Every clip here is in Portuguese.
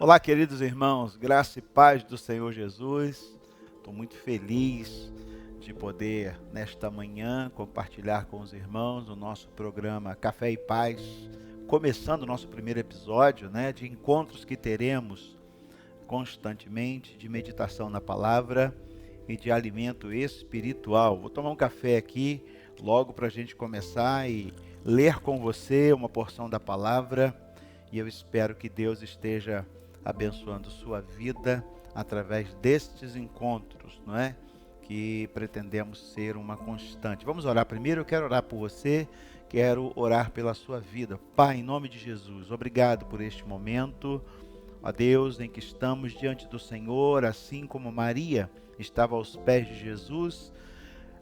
Olá, queridos irmãos, graça e paz do Senhor Jesus. Estou muito feliz de poder, nesta manhã, compartilhar com os irmãos o nosso programa Café e Paz, começando o nosso primeiro episódio, de encontros que teremos constantemente, de meditação na palavra e de alimento espiritual. Vou tomar um café aqui logo para a gente começar e ler com você uma porção da palavra, e eu espero que Deus esteja abençoando sua vida através destes encontros, não é? Que pretendemos ser uma constante. Vamos orar primeiro. Eu quero orar por você, quero orar pela sua vida. Pai, em nome de Jesus, obrigado por este momento, ó Deus, em que estamos diante do Senhor, assim como Maria estava aos pés de Jesus,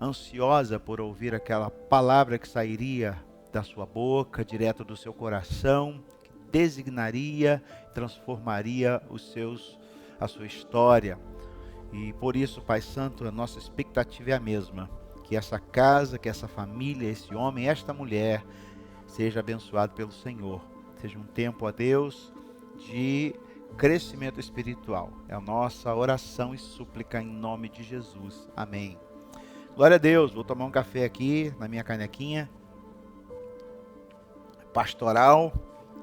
ansiosa por ouvir aquela palavra que sairia da sua boca, direto do seu coração, que designaria, transformaria a sua história. E por isso, Pai Santo, a nossa expectativa é a mesma, que essa casa, que essa família, esse homem, esta mulher, seja abençoado pelo Senhor. Seja um tempo, ó Deus, de crescimento espiritual. É a nossa oração e súplica em nome de Jesus. Amém. Glória a Deus. Vou tomar um café aqui na minha canequinha pastoral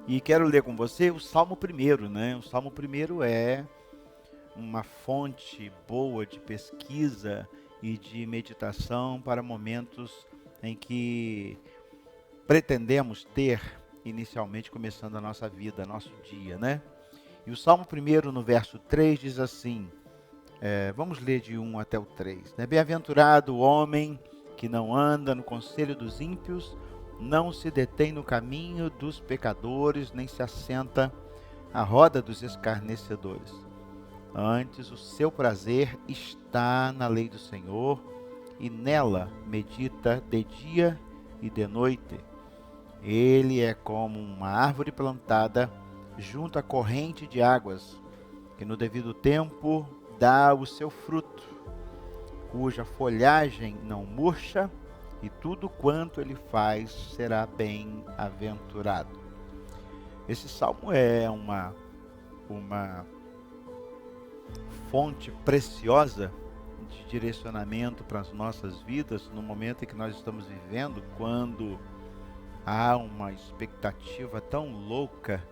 e quero ler com você o Salmo 1, né? O Salmo 1 é uma fonte boa de pesquisa e de meditação para momentos em que pretendemos ter inicialmente começando a nossa vida, nosso dia, né? E o Salmo 1 no verso 3 diz assim, vamos ler de 1 até o 3, né? Bem-aventurado o homem que não anda no conselho dos ímpios, não se detém no caminho dos pecadores, nem se assenta à roda dos escarnecedores. Antes, o seu prazer está na lei do Senhor, e nela medita de dia e de noite. Ele é como uma árvore plantada junto à corrente de águas, que no devido tempo dá o seu fruto, cuja folhagem não murcha, e tudo quanto ele faz será bem-aventurado. Esse salmo é uma fonte preciosa de direcionamento para as nossas vidas no momento em que nós estamos vivendo, quando há uma expectativa tão louca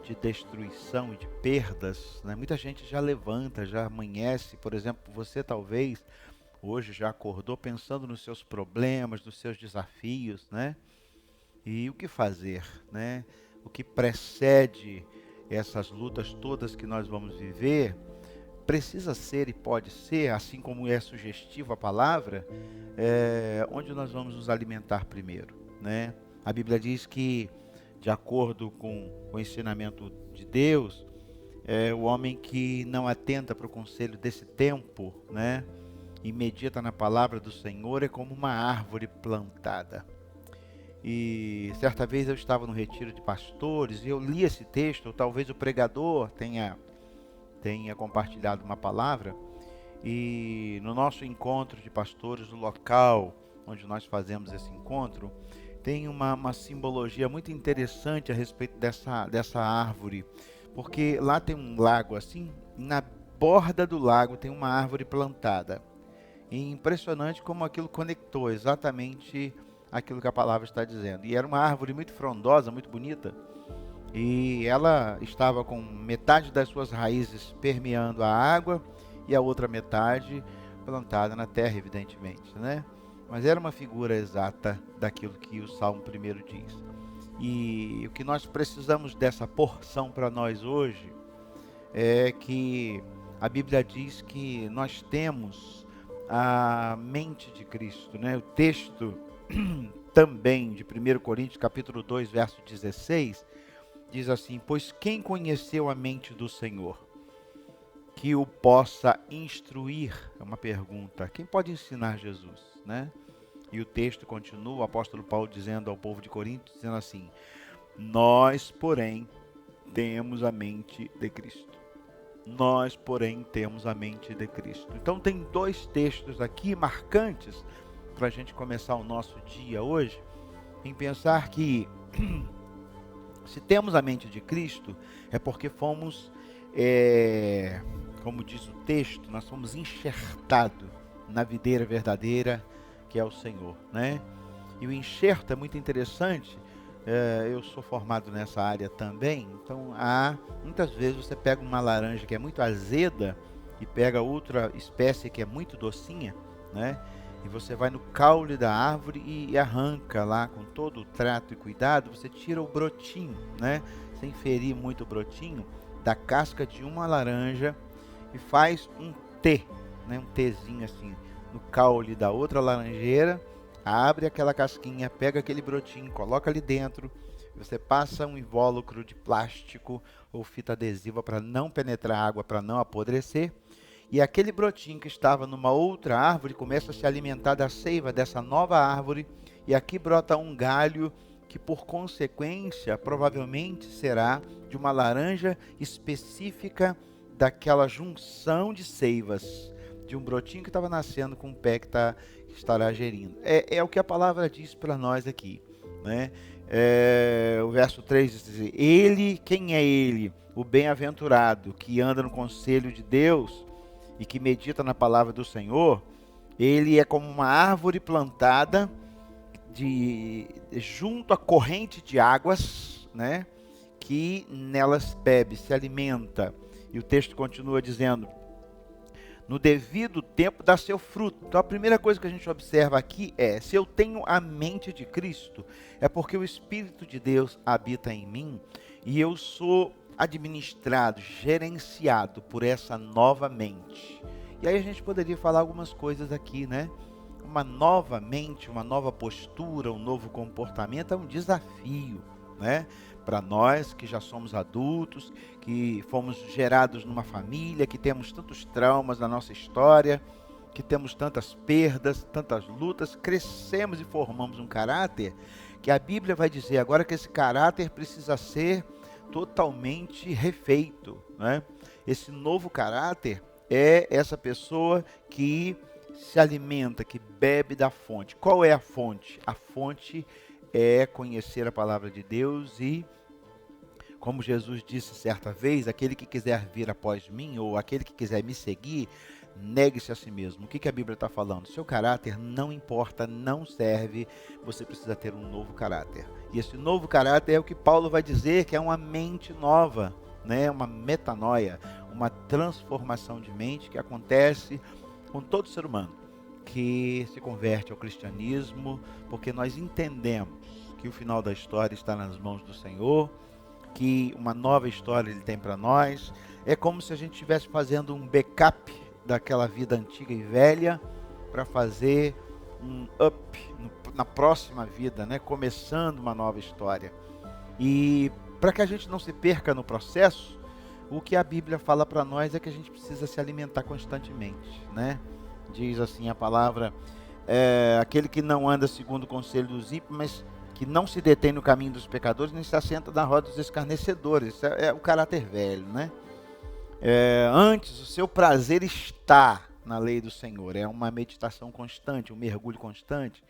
de destruição e de perdas, né? Muita gente já levanta, já amanhece. Por exemplo, você talvez hoje já acordou pensando nos seus problemas, nos seus desafios, né? E o que fazer, né? O que precede essas lutas todas que nós vamos viver precisa ser e pode ser, assim como é sugestiva a palavra, onde nós vamos nos alimentar primeiro, né? A Bíblia diz que, de acordo com o ensinamento de Deus, o homem que não atenta para o conselho desse tempo, né, e medita na palavra do Senhor, é como uma árvore plantada. E certa vez eu estava no retiro de pastores e eu li esse texto, ou talvez o pregador tenha compartilhado uma palavra, e no nosso encontro de pastores, no local onde nós fazemos esse encontro, tem uma simbologia muito interessante a respeito dessa árvore, porque lá tem um lago assim, na borda do lago tem uma árvore plantada. E impressionante como aquilo conectou exatamente aquilo que a palavra está dizendo. E era uma árvore muito frondosa, muito bonita, e ela estava com metade das suas raízes permeando a água e a outra metade plantada na terra, evidentemente, né? Mas era uma figura exata daquilo que o Salmo 1 diz. E o que nós precisamos dessa porção para nós hoje é que a Bíblia diz que nós temos a mente de Cristo, né? O texto também de 1 Coríntios capítulo 2, verso 16, diz assim: pois quem conheceu a mente do Senhor, que o possa instruir? É uma pergunta. Quem pode ensinar Jesus, né? E o texto continua, o apóstolo Paulo dizendo ao povo de Corinto, dizendo assim: nós, porém, temos a mente de Cristo. Nós, porém, temos a mente de Cristo. Então tem dois textos aqui marcantes para a gente começar o nosso dia hoje, em pensar que Se temos a mente de Cristo, é porque fomos, como diz o texto, nós fomos enxertados na videira verdadeira, que é o Senhor, né? E o enxerto é muito interessante. Eu sou formado nessa área também, então muitas vezes você pega uma laranja que é muito azeda e pega outra espécie que é muito docinha, né? E você vai no caule da árvore e arranca lá com todo o trato e cuidado, você tira o brotinho, né? Sem ferir muito o brotinho, da casca de uma laranja e faz um T, né? Um Tzinho assim, no caule da outra laranjeira, abre aquela casquinha, pega aquele brotinho, coloca ali dentro, você passa um invólucro de plástico ou fita adesiva para não penetrar água, para não apodrecer, e aquele brotinho que estava numa outra árvore começa a se alimentar da seiva dessa nova árvore, e aqui brota um galho que por consequência provavelmente será de uma laranja específica daquela junção de seivas, de um brotinho que estava nascendo com um pé que estará gerindo. É o que a palavra diz para nós aqui, né? O verso 3 diz assim, quem é ele? O bem-aventurado, que anda no conselho de Deus e que medita na palavra do Senhor. Ele é como uma árvore plantada junto à corrente de águas, né? Que nelas bebe, se alimenta. E o texto continua dizendo, no devido tempo dá seu fruto. Então a primeira coisa que a gente observa aqui se eu tenho a mente de Cristo, é porque o Espírito de Deus habita em mim e eu sou administrado, gerenciado por essa nova mente. E aí a gente poderia falar algumas coisas aqui, né? Uma nova mente, uma nova postura, um novo comportamento é um desafio, né? Para nós que já somos adultos, que fomos gerados numa família, que temos tantos traumas na nossa história, que temos tantas perdas, tantas lutas, crescemos e formamos um caráter que a Bíblia vai dizer agora que esse caráter precisa ser totalmente refeito, né? Esse novo caráter é essa pessoa que se alimenta, que bebe da fonte. Qual é a fonte? A fonte é conhecer a palavra de Deus e, como Jesus disse certa vez, aquele que quiser vir após mim, ou aquele que quiser me seguir, negue-se a si mesmo. O que a Bíblia está falando? Seu caráter não importa, não serve, você precisa ter um novo caráter. E esse novo caráter é o que Paulo vai dizer que é uma mente nova, né? Uma metanoia, uma transformação de mente que acontece com todo ser humano que se converte ao cristianismo, porque nós entendemos que o final da história está nas mãos do Senhor, que uma nova história Ele tem para nós. É como se a gente estivesse fazendo um backup daquela vida antiga e velha para fazer um up na próxima vida, né? Começando uma nova história. E para que a gente não se perca no processo, o que a Bíblia fala para nós é que a gente precisa se alimentar constantemente, né? Diz assim a palavra, aquele que não anda segundo o conselho dos ímpios, mas que não se detém no caminho dos pecadores, nem se assenta na roda dos escarnecedores. Isso é o caráter velho, né? Antes, o seu prazer está na lei do Senhor. É uma meditação constante, um mergulho constante.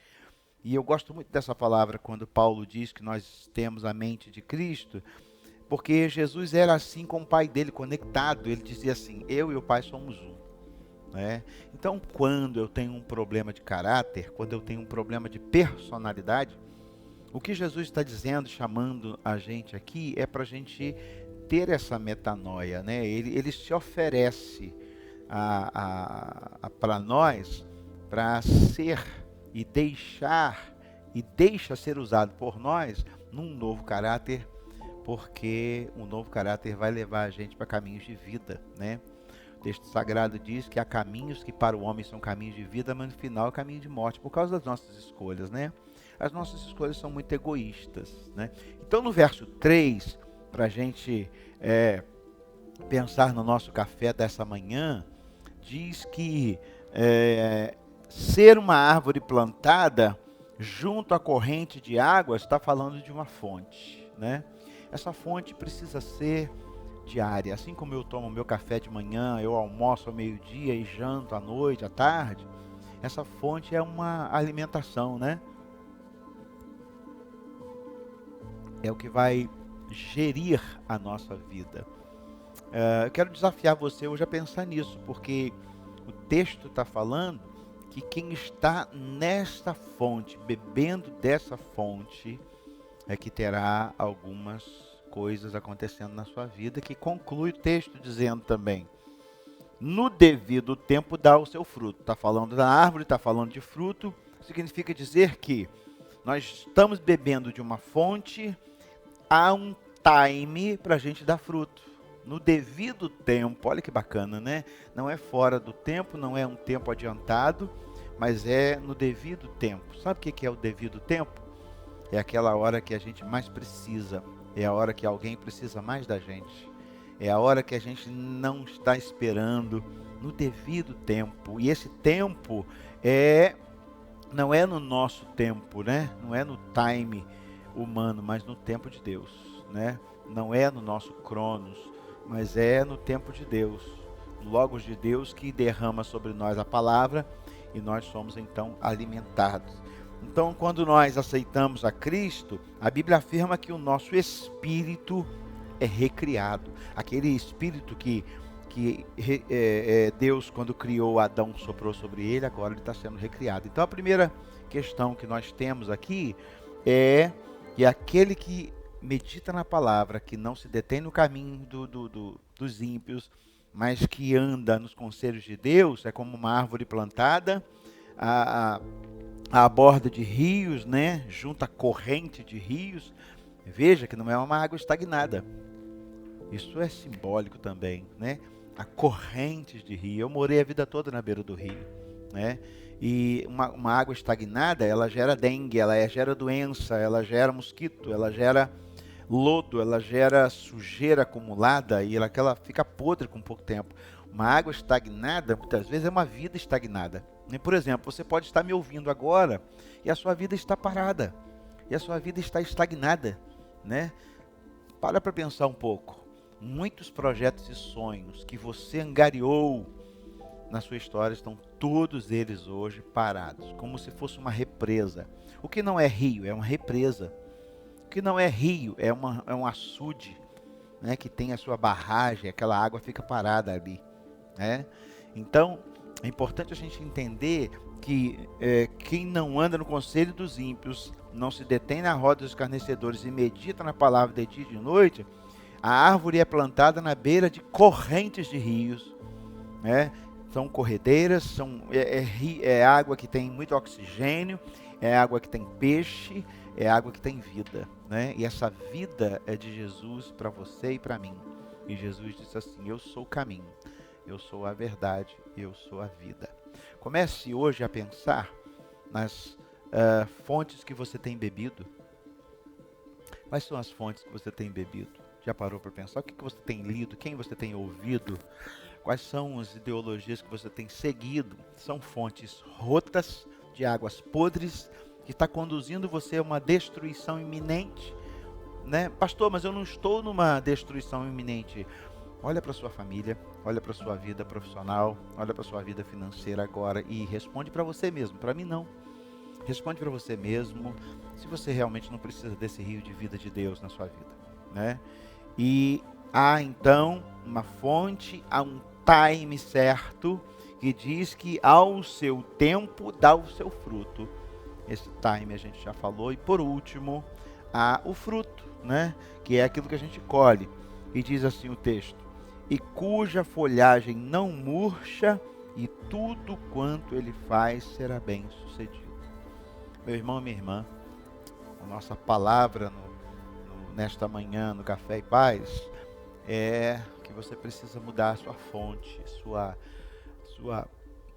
E eu gosto muito dessa palavra quando Paulo diz que nós temos a mente de Cristo, porque Jesus era assim com o Pai dele, conectado. Ele dizia assim, eu e o Pai somos um. Né? Então, quando eu tenho um problema de caráter, quando eu tenho um problema de personalidade, o que Jesus está dizendo, chamando a gente aqui, é para a gente ter essa metanoia, né? Ele se oferece para nós, para ser e deixa ser usado por nós num novo caráter, porque um novo caráter vai levar a gente para caminhos de vida, né? O texto sagrado diz que há caminhos que para o homem são caminhos de vida, mas no final é caminho de morte, por causa das nossas escolhas, né? As nossas escolhas são muito egoístas, né? Então no verso 3, para a gente pensar no nosso café dessa manhã, diz que ser uma árvore plantada junto à corrente de águas está falando de uma fonte, né? Essa fonte precisa ser diária. Assim como eu tomo meu café de manhã, eu almoço ao meio-dia e janto à noite, à tarde, essa fonte é uma alimentação, né? É o que vai gerir a nossa vida. Eu quero desafiar você hoje a pensar nisso, porque o texto está falando que quem está nesta fonte, bebendo dessa fonte, é que terá algumas coisas acontecendo na sua vida, que conclui o texto dizendo também: no devido tempo dá o seu fruto. Está falando da árvore, está falando de fruto, significa dizer que nós estamos bebendo de uma fonte, há um time para a gente dar fruto. No devido tempo, olha que bacana, né? Não é fora do tempo, não é um tempo adiantado, mas é no devido tempo. Sabe o que é o devido tempo? É aquela hora que a gente mais precisa, é a hora que alguém precisa mais da gente, é a hora que a gente não está esperando, no devido tempo. E esse tempo não é no nosso tempo, né? Não é no time humano, mas no tempo de Deus, né? Não é no nosso cronos, mas é no tempo de Deus, no Logos de Deus que derrama sobre nós a palavra e nós somos então alimentados. Então, quando nós aceitamos a Cristo, a Bíblia afirma que o nosso espírito é recriado. Aquele espírito que Deus, quando criou Adão, soprou sobre ele, agora ele está sendo recriado. Então, a primeira questão que nós temos aqui é que aquele que medita na palavra, que não se detém no caminho dos ímpios, mas que anda nos conselhos de Deus, é como uma árvore plantada à borda de rios, né? Junto à corrente de rios. Veja que não é uma água estagnada. Isso é simbólico também, né? A correntes de rio. Eu morei a vida toda na beira do rio, né? E uma água estagnada, ela gera dengue, ela gera doença, ela gera mosquito, ela gera lodo, ela gera sujeira acumulada e ela fica podre com pouco tempo. Uma água estagnada, muitas vezes, é uma vida estagnada. Por exemplo, você pode estar me ouvindo agora e a sua vida está parada, e a sua vida está estagnada, né? Para pensar um pouco. Muitos projetos e sonhos que você angariou na sua história estão todos eles hoje parados, como se fosse uma represa. O que não é rio é uma represa. O que não é rio é um açude, né, que tem a sua barragem, aquela água fica parada ali, né? Então, é importante a gente entender que quem não anda no conselho dos ímpios, não se detém na roda dos escarnecedores e medita na palavra de dia e de noite, a árvore é plantada na beira de correntes de rios, né? São corredeiras, é água que tem muito oxigênio, é água que tem peixe, é água que tem vida, né? E essa vida é de Jesus para você e para mim. E Jesus disse assim: eu sou o caminho, eu sou a verdade, eu sou a vida. Comece hoje a pensar nas fontes que você tem bebido. Quais são as fontes que você tem bebido? Já parou para pensar? O que você tem lido? Quem você tem ouvido? Quais são as ideologias que você tem seguido? São fontes rotas, de águas podres, que está conduzindo você a uma destruição iminente, né? Pastor, mas eu não estou numa destruição iminente. Olha para sua família, olha para sua vida profissional, olha para sua vida financeira agora e responde para você mesmo. Para mim não. Responde para você mesmo se você realmente não precisa desse rio de vida de Deus na sua vida, né? E há então uma fonte, há um time certo que diz que ao seu tempo dá o seu fruto. Esse time a gente já falou. E por último, há o fruto, né? Que é aquilo que a gente colhe. E diz assim o texto: e cuja folhagem não murcha, e tudo quanto ele faz será bem sucedido. Meu irmão e minha irmã, a nossa palavra nesta manhã no Café e Paz é que você precisa mudar a sua fonte, sua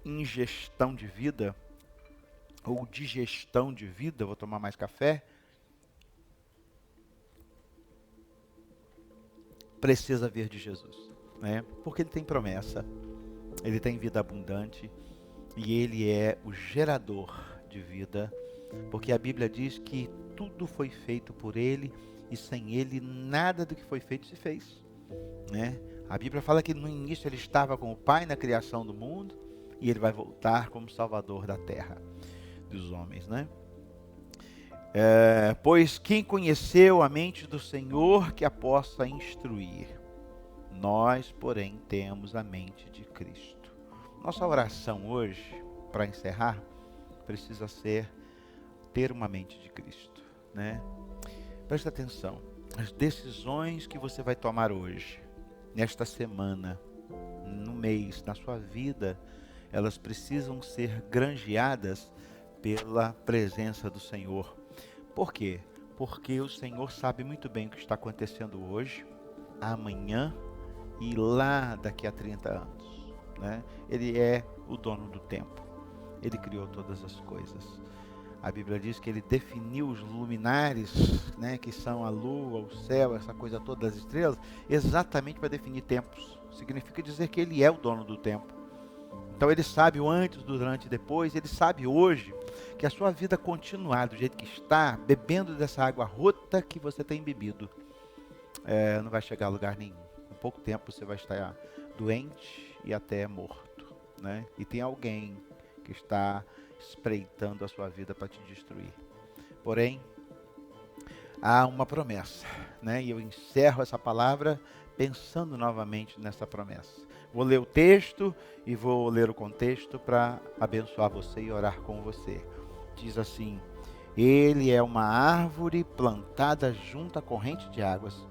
ingestão de vida ou digestão de vida. Vou tomar mais café. Precisa vir de Jesus, né? Porque ele tem promessa, ele tem vida abundante e ele é o gerador de vida, porque a Bíblia diz que tudo foi feito por ele e sem ele nada do que foi feito se fez, né? A Bíblia fala que no início ele estava com o Pai na criação do mundo e ele vai voltar como Salvador da terra, dos homens, né? Pois quem conheceu a mente do Senhor que a possa instruir? Nós, porém, temos a mente de Cristo. Nossa oração hoje, para encerrar, precisa ser ter uma mente de Cristo, né? Presta atenção. As decisões que você vai tomar hoje, nesta semana, no mês, na sua vida, elas precisam ser granjeadas pela presença do Senhor. Por quê? Porque o Senhor sabe muito bem o que está acontecendo hoje, amanhã e lá daqui a 30 anos, né? Ele é o dono do tempo. Ele criou todas as coisas. A Bíblia diz que ele definiu os luminares, né, que são a lua, o céu, essa coisa toda das estrelas, exatamente para definir tempos. Significa dizer que ele é o dono do tempo. Então ele sabe o antes, durante e depois. Ele sabe hoje que a sua vida continuar do jeito que está, bebendo dessa água rota que você tem bebido, não vai chegar a lugar nenhum. Em pouco tempo você vai estar doente e até morto, né? E tem alguém que está espreitando a sua vida para te destruir. Porém, há uma promessa, né? E eu encerro essa palavra pensando novamente nessa promessa. Vou ler o texto e vou ler o contexto para abençoar você e orar com você. Diz assim: ele é uma árvore plantada junto à corrente de águas,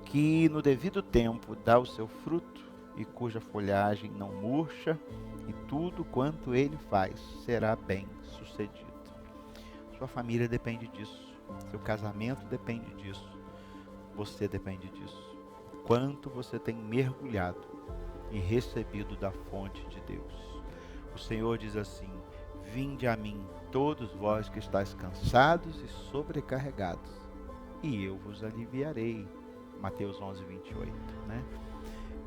que no devido tempo dá o seu fruto e cuja folhagem não murcha, e tudo quanto ele faz será bem sucedido. Sua família depende disso, seu casamento depende disso, você depende disso. Quanto você tem mergulhado e recebido da fonte de Deus. O Senhor diz assim: vinde a mim todos vós que estáis cansados e sobrecarregados, e eu vos aliviarei. Mateus 11, 28, né?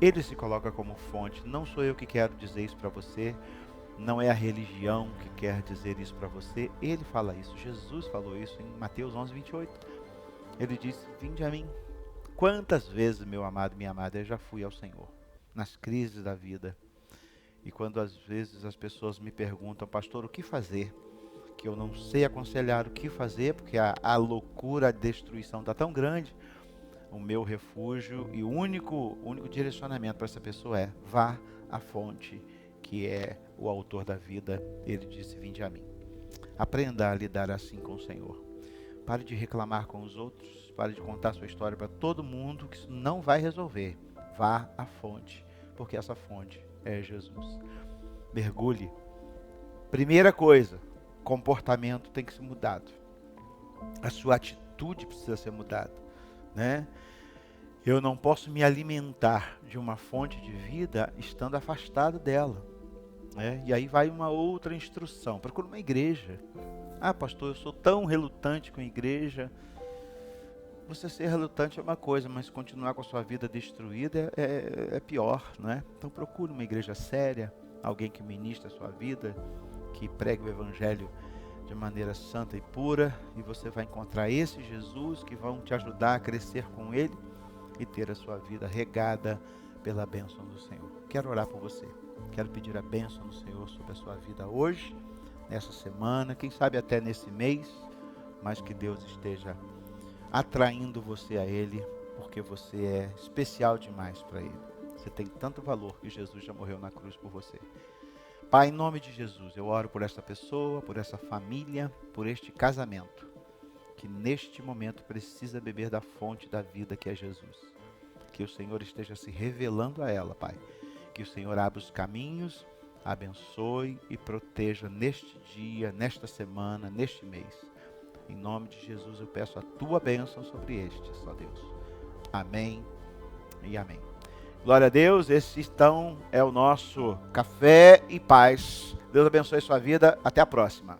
Ele se coloca como fonte. Não sou eu que quero dizer isso para você, não é a religião que quer dizer isso para você. Ele fala isso, Jesus falou isso em Mateus 11, 28. Ele disse: vinde a mim. Quantas vezes, meu amado, minha amada, eu já fui ao Senhor nas crises da vida, e quando às vezes as pessoas me perguntam: pastor, o que fazer? Que eu não sei aconselhar o que fazer, porque a loucura, a destruição está tão grande. O meu refúgio e o único direcionamento para essa pessoa é: vá à fonte, que é o autor da vida. Ele disse: vinde a mim. Aprenda a lidar assim com o Senhor. Pare de reclamar com os outros, pare de contar sua história para todo mundo, que isso não vai resolver. Vá à fonte, porque essa fonte é Jesus. Mergulhe. Primeira coisa, comportamento tem que ser mudado. A sua atitude precisa ser mudada, né? Eu não posso me alimentar de uma fonte de vida estando afastado dela, né? E aí vai uma outra instrução: procura uma igreja. Ah, pastor, eu sou tão relutante com a igreja. Você ser relutante é uma coisa, mas continuar com a sua vida destruída é pior, né? Então procure uma igreja séria, alguém que ministre a sua vida, que pregue o evangelho de maneira santa e pura, e você vai encontrar esse Jesus que vão te ajudar a crescer com ele e ter a sua vida regada pela bênção do Senhor. Quero orar por você. Quero pedir a bênção do Senhor sobre a sua vida hoje, nessa semana, quem sabe até nesse mês, mas que Deus esteja atraindo você a Ele, porque você é especial demais para Ele. Você tem tanto valor que Jesus já morreu na cruz por você. Pai, em nome de Jesus, eu oro por essa pessoa, por essa família, por este casamento, que neste momento precisa beber da fonte da vida que é Jesus. Que o Senhor esteja se revelando a ela, Pai. Que o Senhor abra os caminhos, abençoe e proteja neste dia, nesta semana, neste mês. Em nome de Jesus eu peço a tua bênção sobre estes, ó Deus. Amém e amém. Glória a Deus. Esse então é o nosso Café e Paz. Deus abençoe a sua vida. Até a próxima.